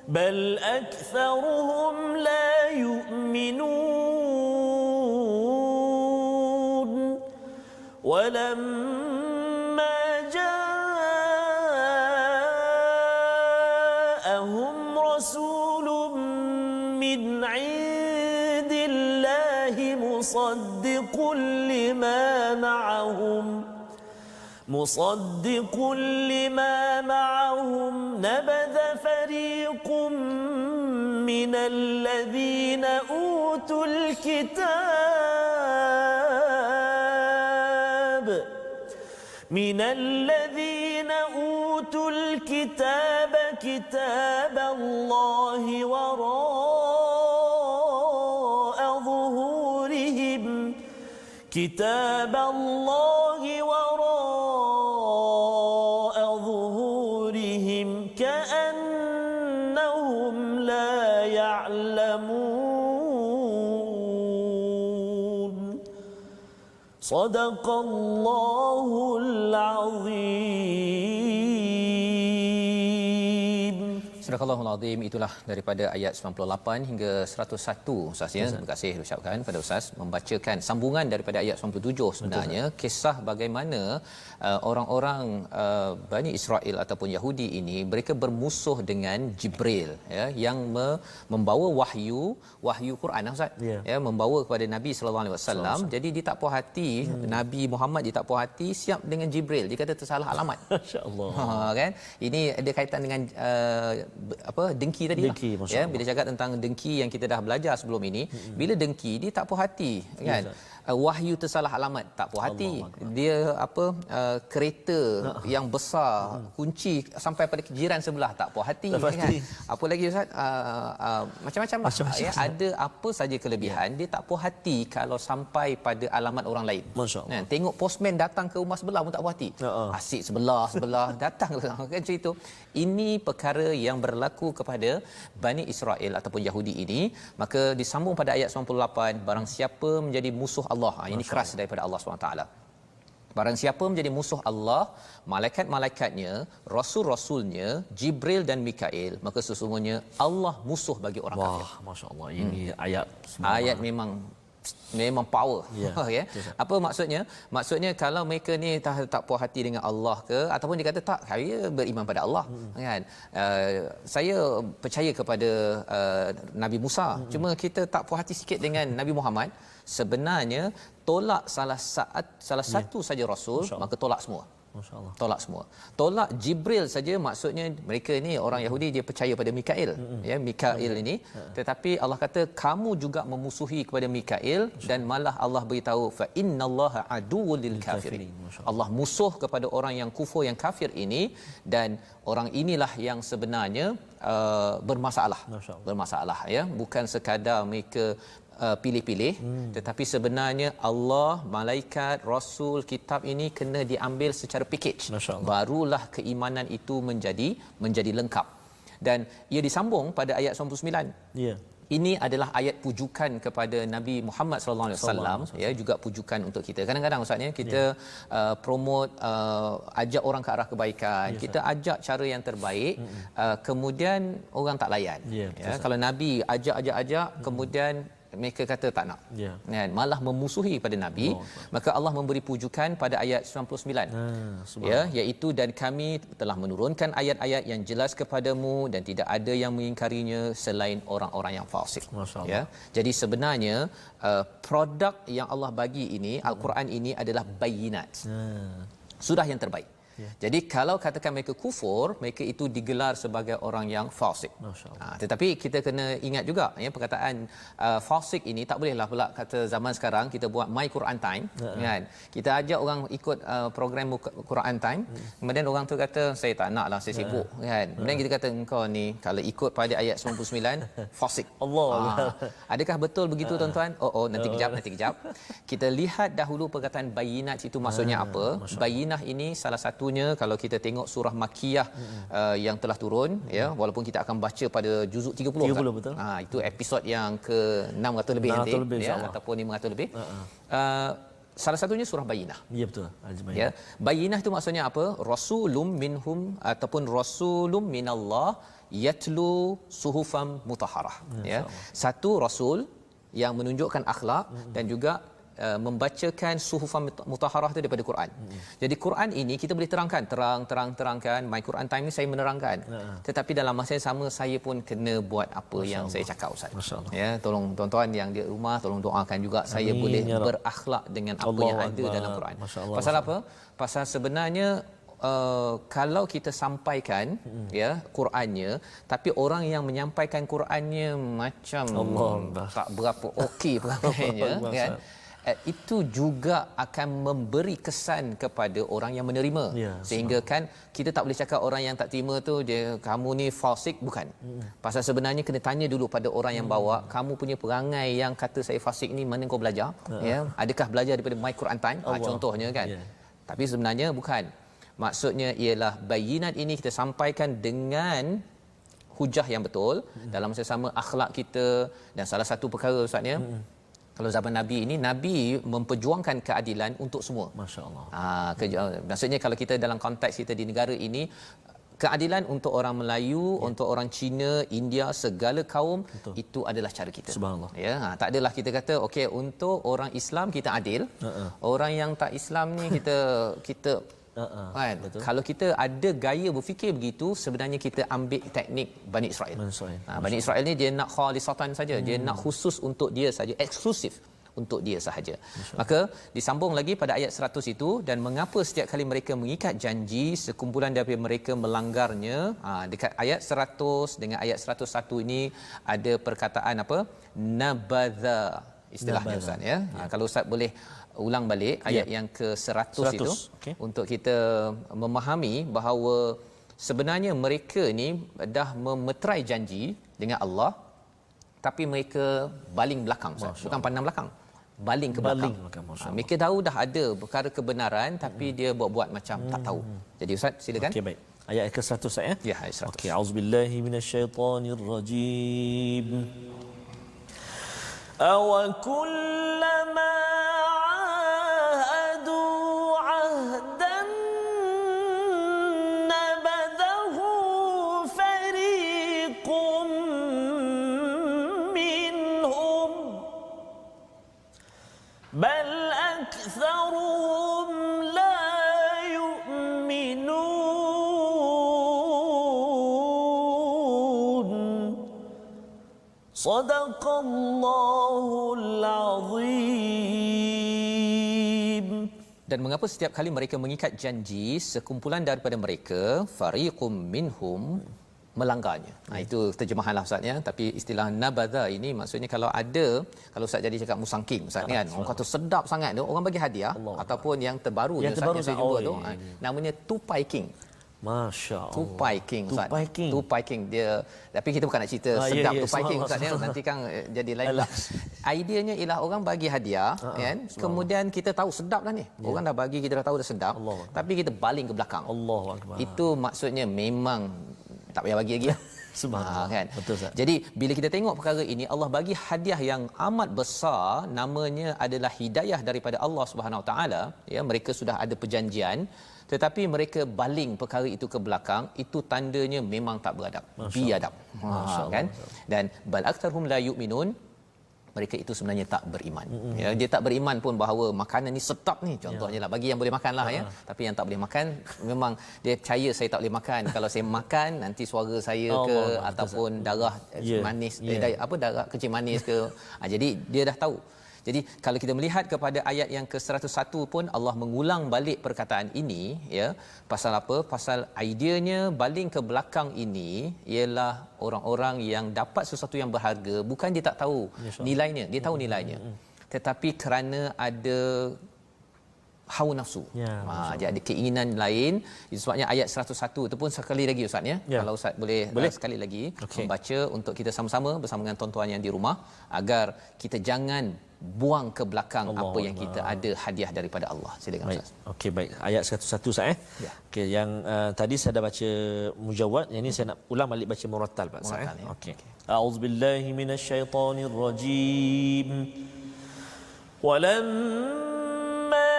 بل أكثرهم لا يؤمنون ولما جاءهم رسول من عند الله مصدق لما معهم نبذ فريق من الذين أوتوا الكتاب كتاب الله وراء ظهورهم كأنهم Sadaqallahul Azim. Surah Al-Azim, itulah daripada ayat 98 hingga 101 Ustaz ya. Terima kasih ucapkan pada Ustaz membacakan sambungan daripada ayat 97 sebenarnya. Betul. Kisah bagaimana orang-orang Bani Israel ataupun Yahudi ini mereka bermusuh dengan Jibril ya, yang membawa wahyu Quran Ustaz ya, membawa kepada Nabi sallallahu alaihi wasallam. Jadi dia tak puas hati, Nabi Muhammad dia tak puas hati siap dengan Jibril. Dia kata tersalah alamat. Masya-Allah. Kan? Ini ada kaitan dengan dengki tadi dengki, ya, bila cakap tentang dengki yang kita dah belajar sebelum ini, bila dengki dia tak puas hati kan, wahyu tersalah alamat tak puas hati, dia kereta yang besar kunci sampai pada jiran sebelah tak puas hati kan, apa lagi Ustaz, macam-macam ya, ada apa saja kelebihan dia tak puas hati kalau sampai pada alamat orang lain. Kan, tengok postman datang ke rumah sebelah pun tak puas hati, asyik sebelah datang kan cerita. Ini perkara yang berlaku kepada Bani Israel ataupun Yahudi ini. Maka disambung pada ayat 98, barang siapa menjadi musuh Allah, ini keras daripada Allah SWT. Barang siapa menjadi musuh Allah, malaikat-malaikatnya, rasul-rasulnya, Jibril dan Mikail, maka sesungguhnya Allah musuh bagi orang kafir. Wah, masya-Allah, ini ayat memang power. Ya. Apa maksudnya? Maksudnya kalau mereka ni tak puas hati dengan Allah ke, ataupun dia kata tak, saya beriman pada Allah kan, saya percaya kepada Nabi Musa, cuma kita tak puas hati sikit dengan Nabi Muhammad, sebenarnya tolak salah satu saja rasul, maka tolak semua. Masya-Allah. Tolak semua. Tolak Jibril saja, maksudnya mereka ni orang Yahudi dia percaya pada Mikail, ya, Mikail ini, tetapi Allah kata kamu juga memusuhi kepada Mikail, dan malah Allah beritahu fa innallaha aduwwul lil kafirin. Allah musuh kepada orang yang kufur, yang kafir ini, dan orang inilah yang sebenarnya bermasalah ya, bukan sekadar mereka pilih-pilih, tetapi sebenarnya Allah, malaikat, rasul, kitab ini kena diambil secara package, barulah keimanan itu menjadi lengkap. Dan ia disambung pada ayat 99. Ini adalah ayat pujukan kepada Nabi Muhammad sallallahu alaihi wasallam, ya, juga pujukan untuk kita. Kadang-kadang ustaznya kita promote, ajak orang ke arah kebaikan, kita ajak cara yang terbaik, kemudian orang tak layan. Ya, kalau Nabi ajak, kemudian mereka kata tak nak, kan, malah memusuhi pada Nabi. Maka Allah memberi pujukan pada ayat 99, ya, iaitu dan kami telah menurunkan ayat-ayat yang jelas kepadamu dan tidak ada yang mengingkarinya selain orang-orang yang fasik. Ya, jadi sebenarnya produk yang Allah bagi ini, Al-Quran ini adalah bayinat, sudah yang terbaik. Jadi kalau katakan mereka kufur, mereka itu digelar sebagai orang yang fasik. Tetapi kita kena ingat juga, ya, perkataan fasik ini tak bolehlah pula kata zaman sekarang kita buat My Quran Time, kan. Kita ajak orang ikut program Quran Time, kemudian orang tu kata saya tak naklah, saya sibuk, kan. Kemudian kita kata engkau ni kalau ikut pada ayat 99 fasik. Allah. Adakah betul begitu tuan-tuan? Nanti kejap. Kita lihat dahulu perkataan bayinat itu maksudnya apa. Bayinah ini salah satu kalau kita tengok surah Makkiyah yang telah turun, ya, walaupun kita akan baca pada juzuk 30 kan? Betul. Itu episod yang ke 600 lebih nanti, ya, ataupun 500 lebih. Salah satunya surah Bayinah. Ya, betul. Ya, Bayinah itu maksudnya apa? Rasulum minhum ataupun rasulum minallah yatlu suhufam mutahharah, ya. Satu rasul yang menunjukkan akhlak dan juga membacakan suhufan mutahharah itu daripada Quran. Jadi Quran ini kita boleh terangkan, My Quran Time ni saya menerangkan. Tetapi dalam masa yang sama saya pun kena buat apa yang saya cakap, Ustaz. Ya, tolong tuan-tuan yang di rumah tolong doakan juga saya boleh berakhlak dengan apa yang ada dalam Quran. Pasal apa? Pasal sebenarnya kalau kita sampaikan ya Qurannya, tapi orang yang menyampaikan Qurannya macam tak berapa okey perangai kan, itu juga akan memberi kesan kepada orang yang menerima, sehingga kan kita tak boleh cakap orang yang tak terima tu dia kamu ni fasik, bukan. Pasal sebenarnya kena tanya dulu pada orang yang bawa, kamu punya perangai yang kata saya fasik ni mana kau belajar, ya, adakah belajar daripada My Quran Time, contohnya kan. Tapi sebenarnya bukan. Maksudnya ialah bayinat ini kita sampaikan dengan hujah yang betul, dalam masa sama akhlak kita, dan salah satu perkara ustaznya Kalau zaman Nabi ini, Nabi memperjuangkan keadilan untuk semua. Masya-Allah. Maksudnya kalau kita dalam konteks kita di negara ini, keadilan untuk orang Melayu, untuk orang Cina, India, segala kaum. Betul. Itu adalah cara kita. Subhanallah. Ya, tak adalah kita kata okey untuk orang Islam kita adil. Orang yang tak Islam ni kita kan. Kalau kita ada gaya berfikir begitu, sebenarnya kita ambil teknik Bani Israel. Bani Israel ni dia nak khalisatan saja, dia nak khusus untuk dia saja, eksklusif untuk dia sahaja. Maka disambung lagi pada ayat 100 itu, dan mengapa setiap kali mereka mengikat janji sekumpulan daripada mereka melanggarnya. Dekat ayat 100 dengan ayat 101 ini ada perkataan apa? Nabadha istilahnya Ustaz ya. Kalau Ustaz boleh ulang balik ayat yang ke-100 itu untuk kita memahami bahawa sebenarnya mereka ni dah memeterai janji dengan Allah, tapi mereka baling belakang, bukan pandang belakang, baling ke belakang. Mereka tahu dah ada perkara kebenaran, tapi dia buat-buat macam tak tahu. Jadi Ustaz silakan. Okey, baik. Ayat ke-100 ya. Ya, ayat 100. Okey, auzubillahi minasyaitonirrajim. Aw kullama ahadu ahdan nabadahu fariqum minhum bal aktharuhum la yu'minun. Sadaqallahul azim. Dan mengapa setiap kali mereka mengikat janji, sekumpulan daripada mereka, fariqum minhum, melanggarnya. Itu terjemahanlah Ustaz ya. Tapi istilah nabadha ini maksudnya kalau Ustaz jadi cakap musangking Ustaz ni kan, orang kata sedap sangat tu, orang bagi hadiah ataupun yang terbaru yang terbaru saya jumpa tu, namanya tupai king. Masya-Allah. Tupai king Ustaz. Tupai king dia, tapi kita bukan nak cerita sedap tupai king Ustaz ya. Nanti kan jadi lain pula. Ideanya ialah orang bagi hadiah kan, kemudian kita tahu sedap dah ni. Orang dah bagi, kita dah tahu dah sedap, tapi kita baling ke belakang. Allahu akbar. Itu maksudnya memang tak payah bagi lagi lah. Subhanallah. Kan? Betul Ustaz. Jadi bila kita tengok perkara ini, Allah bagi hadiah yang amat besar, namanya adalah hidayah daripada Allah Subhanahu Wa Taala. Ya, mereka sudah ada perjanjian, tetapi mereka baling perkara itu ke belakang, itu tandanya memang tak beradab, biadab. Kan? Dan bal aktsaruhum la yu'minun, mereka itu sebenarnya tak beriman. Ya, dia tak beriman pun bahawa makanan ni sedap ni, contohnya lah, bagi yang boleh makan lah ya. Tapi yang tak boleh makan, memang dia percaya saya tak boleh makan. Kalau saya makan, nanti suara saya ke ataupun darah manis, darah kecil manis ke. Jadi dia dah tahu. Jadi kalau kita melihat kepada ayat yang ke-101 pun, Allah mengulang balik perkataan ini ya. Pasal apa? Pasal ideanya baling ke belakang ini ialah orang-orang yang dapat sesuatu yang berharga, bukan dia tak tahu nilainya, dia tahu nilainya. Tetapi kerana ada hawa nafsu. Dia ada keinginan lain. Sebabnya ayat 101 itu pun sekali lagi Ustaz ya. Kalau Ustaz boleh sekali lagi membaca untuk kita sama-sama bersama dengan tuan-tuan yang di rumah, agar kita jangan buang ke belakang apa yang kita ada hadiah daripada Allah. Silakan Ustaz. Okey, baik. Ayat 101 Ustaz ya. Okey, yang tadi saya dah baca mujawwad, yang ini saya nak ulang balik baca murattal Pak Ustaz. Okey. A'udzubillahi minasyaitonirrajim. Walamma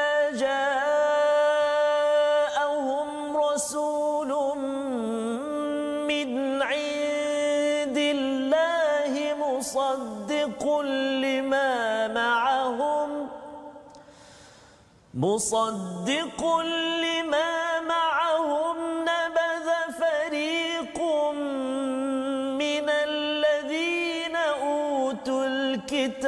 ja'ahum rasulun min 'indillahi musaddiqun lima مصدق لما معهم نبذ فريق من الذين أوتوا الكتاب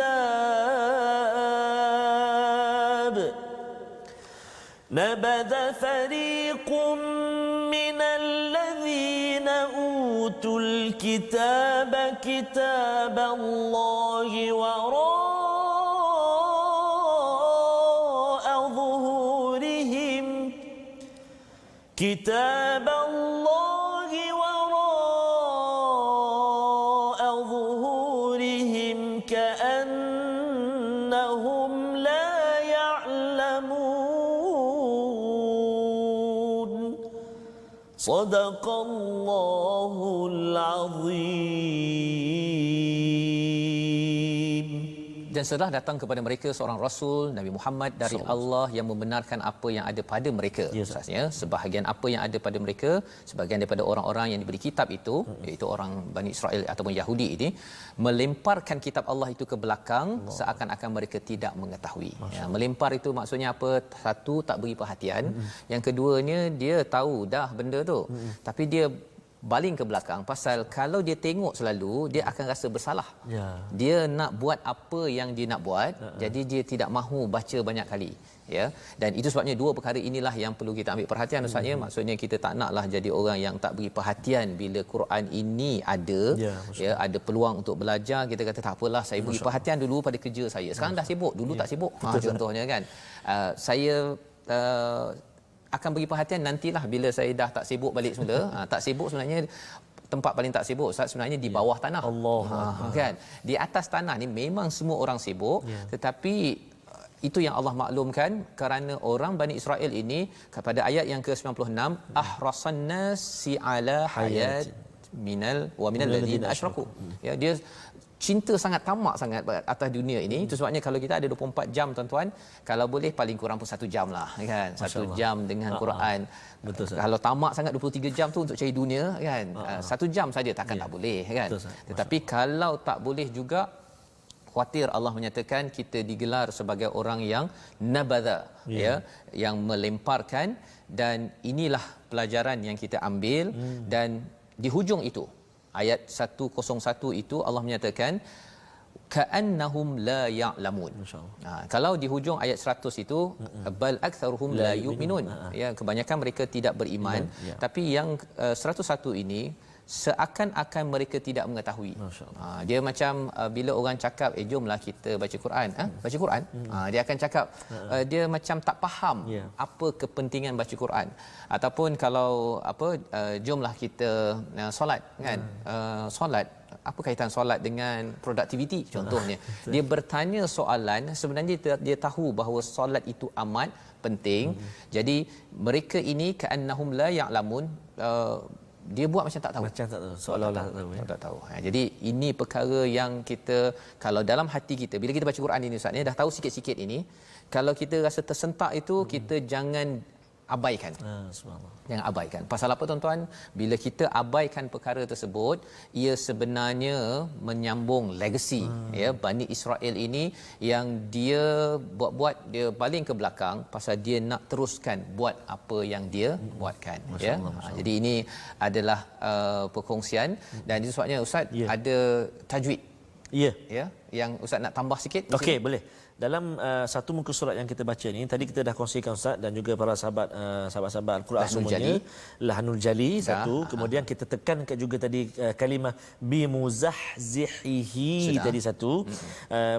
نبذ فريق من الذين أوتوا الكتاب كتاب الله وراء كتاب الله وراء ظهورهم كأنهم لا يعلمون صدق الله العظيم. Dan setelah datang kepada mereka seorang rasul Nabi Muhammad dari Allah yang membenarkan apa yang ada pada mereka. Maksudnya sebahagian apa yang ada pada mereka, sebahagian daripada orang-orang yang diberi kitab itu, iaitu orang Bani Israel ataupun Yahudi ini, melemparkan kitab Allah itu ke belakang seakan-akan mereka tidak mengetahui. Ya, melempar itu maksudnya apa? Satu, tak beri perhatian. Yang keduanya, dia tahu dah benda tu. Tapi dia baling ke belakang pasal kalau dia tengok selalu dia akan rasa bersalah. Dia nak buat apa yang dia nak buat, jadi dia tidak mahu baca banyak kali, ya. Dan itu sebabnya dua perkara inilah yang perlu kita ambil perhatian Ustaz, ya. Maksudnya kita tak naklah jadi orang yang tak beri perhatian bila Quran ini ada, ya, ada peluang untuk belajar, kita kata tak apalah, saya beri perhatian dulu pada kerja saya. Sekarang dah sibuk, dulu tak sibuk. Contohnya kan. Saya akan beri perhatian nantilah bila saya dah tak sibuk balik semula. Tak sibuk sebenarnya tempat paling tak sibuk Ustaz sebenarnya di bawah tanah. Kan? Di atas tanah ni memang semua orang sibuk, tetapi itu yang Allah maklumkan kerana orang Bani Israel ini pada ayat yang ke-96 ahrasan nasi ala hayat minal ladina asyraku. Ya, dia cinta sangat, tamak sangat atas dunia ini. Itu sebabnya kalau kita ada 24 jam tuan-tuan, kalau boleh paling kurang pun 1 jam lah, kan. 1 jam dengan Quran. Betul, kalau tamak sangat 23 jam tu untuk cari dunia, kan. 1 jam saja takkan tak boleh, kan. Betul, tetapi kalau tak boleh juga, khawatir Allah menyatakan kita digelar sebagai orang yang nabadha, ya, yang melemparkan. Dan inilah pelajaran yang kita ambil. Dan di hujung itu ayat 101 itu Allah menyatakan ka'annahum la ya'lamun. Kalau di hujung ayat 100 itu bal aktsaruhum la yu'minun, ya, kebanyakan mereka tidak beriman. Tapi yang 101 ini seakan-akan mereka tidak mengetahui. Dia macam bila orang cakap jomlah kita baca Quran, baca Quran, dia akan cakap dia macam tak faham apa kepentingan baca Quran. Ataupun kalau jomlah kita solat, kan. Solat, apa kaitan solat dengan produktiviti contohnya. Dia bertanya soalan, sebenarnya dia tahu bahawa solat itu amat penting. Jadi mereka ini ka'annahum la ya'lamun, dia buat macam tak tahu. Seolah-olah tak tahu. Jadi ini perkara yang kita, kalau dalam hati kita bila kita baca Quran ini Ustaz ni, dah tahu sikit-sikit ini, kalau kita rasa tersentak itu, kita jangan abaikan. Subhanallah. Jangan abaikan. Pasal apa tuan-tuan? Bila kita abaikan perkara tersebut, ia sebenarnya menyambung legacy, ya, Bani Israel ini yang dia buat-buat, dia baling ke belakang pasal dia nak teruskan buat apa yang dia buatkan, ya. Jadi ini adalah perkongsian. Dan itu sebabnya Ustaz ada tajwid. Ya, yang Ustaz nak tambah sikit. Okey, boleh. Dalam satu muka surat yang kita baca ni, tadi kita dah kongsikan Ustaz dan juga para sahabat-sahabat Al-Quran semuanya, Lahnul Jali satu, kemudian kita tekankan juga tadi kalimah bimuzahzihihi tadi satu.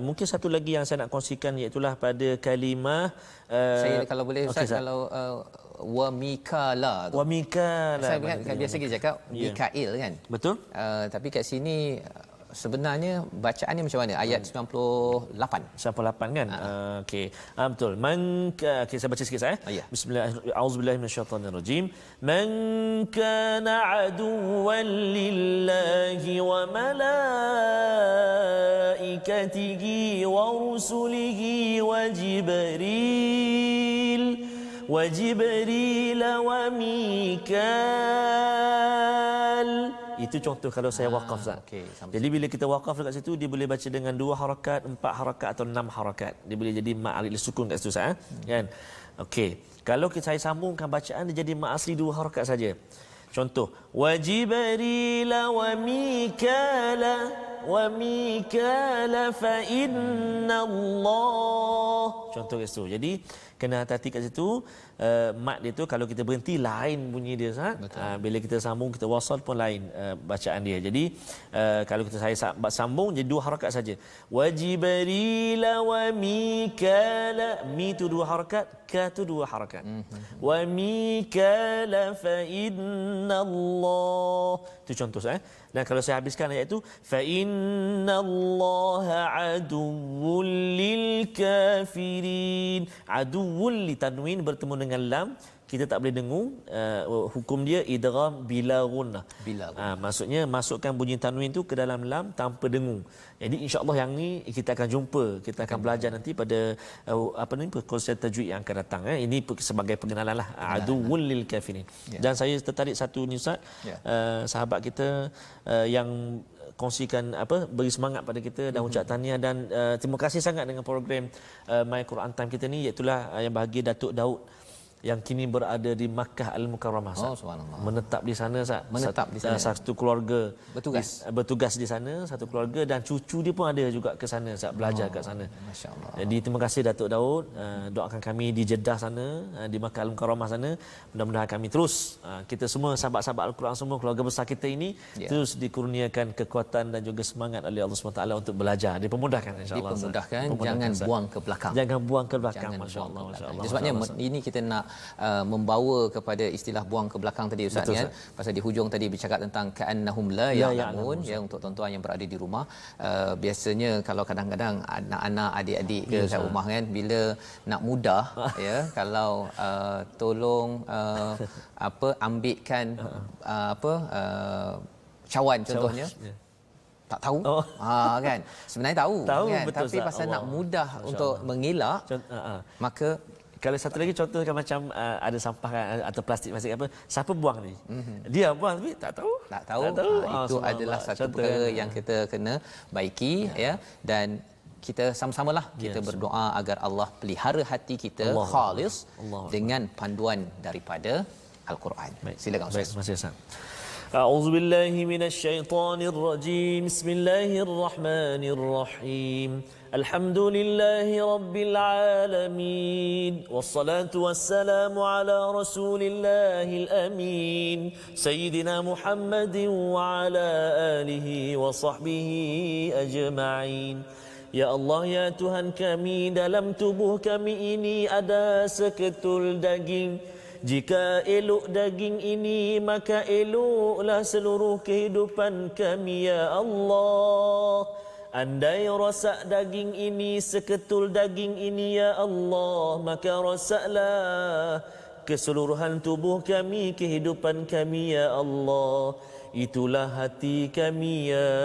Mungkin satu lagi yang saya nak kongsikan iaitu pada kalimah saya kalau boleh Ustaz, kalau wa mikala. Saya biasa kita cakap Mikail, kan. Betul. Tapi kat sini sebenarnya bacaannya macam mana? Ayat 98 kan. Okey. Betul. Okay, saya baca sikit saya. Bismillah, auzubillahi minasyaitonirrajim. Man kana aduwwan lillahi wa malaikatihi wa rusulihi wa Jibril wa Mikal. Itu contoh kalau saya waqaf, Ustaz. Jadi bila kita waqaf dekat situ, dia boleh baca dengan 2 harakat, 4 harakat atau 6 harakat. Dia boleh jadi mat alif sukun kat situ, Ustaz, kan. Okey. Kalau saya sambungkan bacaan, dia jadi mat asli 2 harakat saja. Contoh, wa Jibril wa Mikala fa inna Allah. Contoh kat situ. Jadi kena hati-hati kat situ. Mat dia tu kalau kita berhenti lain bunyi dia, Ustaz. Bila kita sambung, kita wasal pun lain bacaan dia. Jadi kalau saya sambung jadi 2 harakat saja. Wa Jibril wa Mikala, mi tu 2 harakat, ka tu 2 harakat. Wa Mikala fa inna Allah. Itu contoh saya. Dan kalau saya habiskan ayat itu, fa innallaha aduwwul lil kafirin. Aduwwul li tanwin bertemu dengan lam, kita tak boleh dengung, hukum dia idgham bila gunnah. Maksudnya masukkan bunyi tanwin tu ke dalam lam tanpa dengung. Jadi insya-Allah yang ni kita akan jumpa, kita akan belajar nanti pada perkongsian tajwid yang akan datang. Ini sebagai pengenalan lah, aduwwul lil kafirin. Dan saya tertarik satu ni Ustaz, sahabat kita yang kongsikan beri semangat pada kita dan ucap tahniah dan terima kasih sangat dengan program My Quran Time kita ni, iaitu yang bahagia Datuk Daud yang kini berada di Makkah Al-Mukarramah. Subhanallah. Menetap di sana Menetap di sana. Satu keluarga bertugas di sana, satu keluarga, dan cucu dia pun ada juga ke sana belajar kat sana. Masya-Allah. Jadi terima kasih Datuk Daud. Doakan kami di Jeddah sana, di Makkah Al-Mukarramah sana. Mudah-mudahan kami terus, kita semua sahabat-sahabat Al-Quran semua, keluarga besar kita ini terus dikurniakan kekuatan dan juga semangat oleh Allah SWT untuk belajar. Dipermudahkan insya-Allah. Dipermudahkan, jangan buang ke belakang. Jangan buang ke belakang, masya-Allah. Sebabnya ini kita nak membawa kepada istilah buang ke belakang tadi Ustaz. Betul, pasal di hujung tadi bercakap tentang ka'annahum la ya'lamun, untuk tuan-tuan yang berada di rumah. Biasanya kalau kadang-kadang anak-anak, adik-adik ke kat rumah kan, bila nak mudah kalau tolong ambilkan cawan contohnya, tak tahu. Kan sebenarnya tahu kan, betul, tapi pasal nak mudah untuk mengelak, maka kalau satu lagi contohkan macam ada sampah atau plastik apa, siapa buang ni? Dia buang tapi tak tahu. Itu adalah satu perkara yang kita kena baiki dan kita sama-samalah kita berdoa agar Allah pelihara hati kita khalis dengan panduan daripada Al-Quran. Silakan Ustaz. Terima kasih Ustaz. أعوذ بالله من الشيطان الرجيم بسم الله الرحمن الرحيم الحمد لله رب العالمين والصلاة والسلام على رسول الله الأمين سيدنا محمد وعلى آله وصحبه أجمعين. Ya Allah, ya Tuhan kami, dalam tubuh kami ini ada seketul daging. Jika elok daging ini, maka eloklah seluruh kehidupan kami, ya Allah. Andai rosak daging ini, seketul daging ini, ya Allah, maka rosaklah keseluruhan tubuh kami, kehidupan kami, ya Allah. Itulah hati kami, ya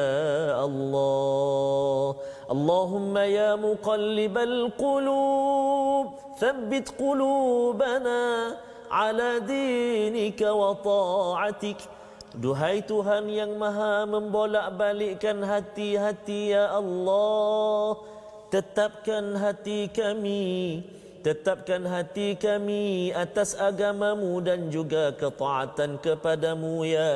Allah. Allahumma ya muqallibal qulub, thabbit qulubana ala dinika wa ta'atik. Duhai Tuhan yang maha membolak-balikkan hati-hati, ya Allah, tetapkan hati kami atas agamamu dan juga ketaatan kepadamu, ya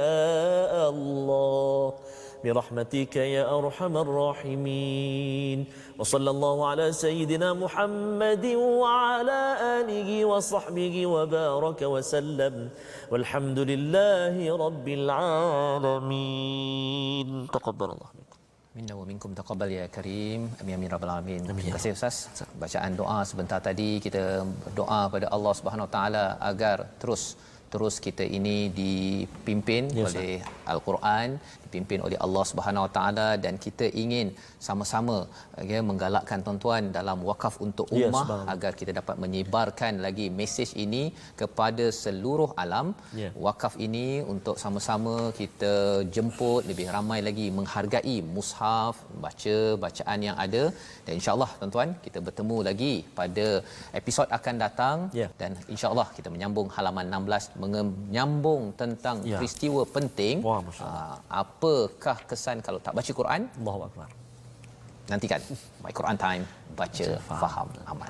Allah. برحمتك يا أرحم الراحمين وصلى الله على سيدنا محمد وعلى آله وصحبه وبارك وسلم والحمد لله رب العالمين تقبل الله minna wa minkum taqabbal ya karim. Amin amin rabbal alamin. Terima kasih Ustaz. Bacaan doa sebentar tadi, kita berdoa pada Allah Subhanahu Wa Taala agar terus kita ini dipimpin oleh Al-Quran, dipimpin oleh Allah Subhanahu Wa Taala, dan kita ingin sama-sama menggalakkan tuan-tuan dalam wakaf untuk ummah agar kita dapat menyebarkan lagi mesej ini kepada seluruh alam. Wakaf ini untuk sama-sama kita jemput lebih ramai lagi menghargai mushaf, baca bacaan yang ada, dan insya-Allah tuan-tuan kita bertemu lagi pada episod akan datang dan insya-Allah kita menyambung halaman 16, menyambung tentang peristiwa penting. Apakah kesan kalau tak baca Quran? Allahu Akbar. Nantikan My Quran Time, baca, faham, amal.